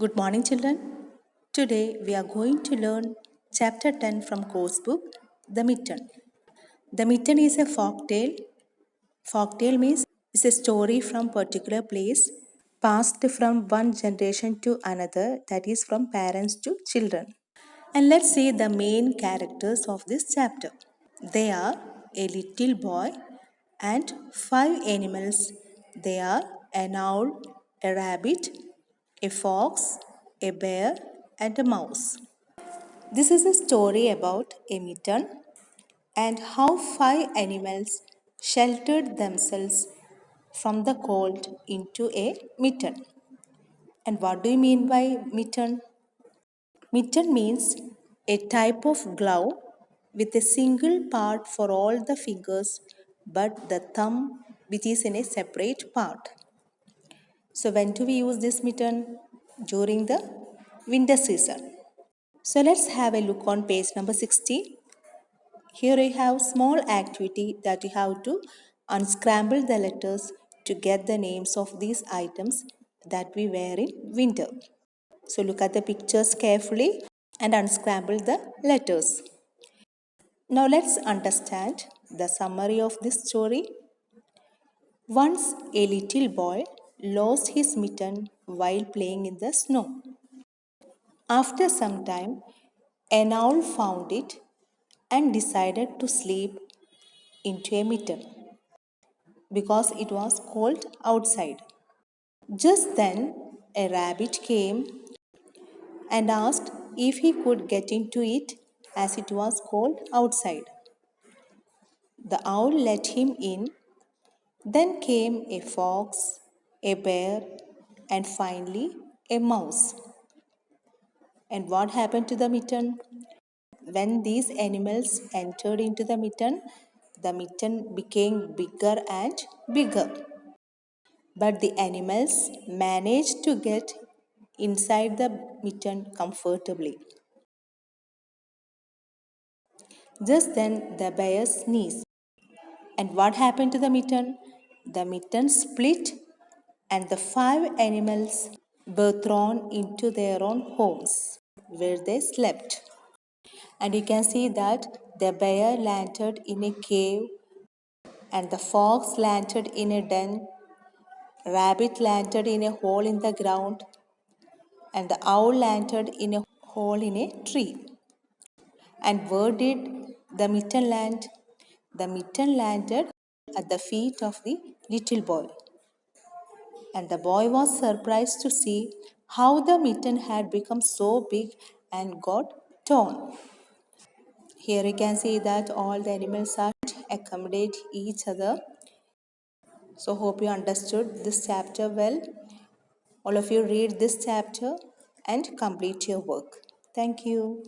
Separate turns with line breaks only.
Good morning, children. Today we are going to learn chapter 10 from course book The Mitten. The Mitten is a folk tale. Folk tale means it's a story from particular place passed from one generation to another, that is from parents to children. And let's see the main characters of this chapter. They are a little boy and five animals. They are an owl, a rabbit, a fox, a bear, and a mouse. This is a story about a mitten and how five animals sheltered themselves from the cold into a mitten. And what do you mean by mitten? Mitten means a type of glove with a single part for all the fingers but the thumb which is in a separate part. So when do we use this mitten? During the winter season. So let's have a look on page number 60. Here we have small activity that you have to unscramble the letters to get the names of these items that we wear in winter. So look at the pictures carefully and unscramble the letters. Now let's understand the summary of this story. Once a little boy lost his mitten while playing in the snow. After some time, an owl found it and decided to sleep into a mitten because it was cold outside. Just then, a rabbit came and asked if he could get into it as it was cold outside. The owl let him in. Then came a fox, a bear, and finally a mouse. And what happened to the mitten? When these animals entered into the mitten became bigger and bigger. But the animals managed to get inside the mitten comfortably. Just then the bear sneezed. And what happened to the mitten? The mitten split and the five animals were thrown into their own homes where they slept. And you can see that the bear landed in a cave and the fox landed in a den, rabbit landed in a hole in the ground, and the owl landed in a hole in a tree. And where did the mitten land? The mitten landed at the feet of the little boy. And the boy was surprised to see how the mitten had become so big and got torn. Here you can see that all the animals are accommodate each other. So hope you understood this chapter well. All of you read this chapter and complete your work. Thank you.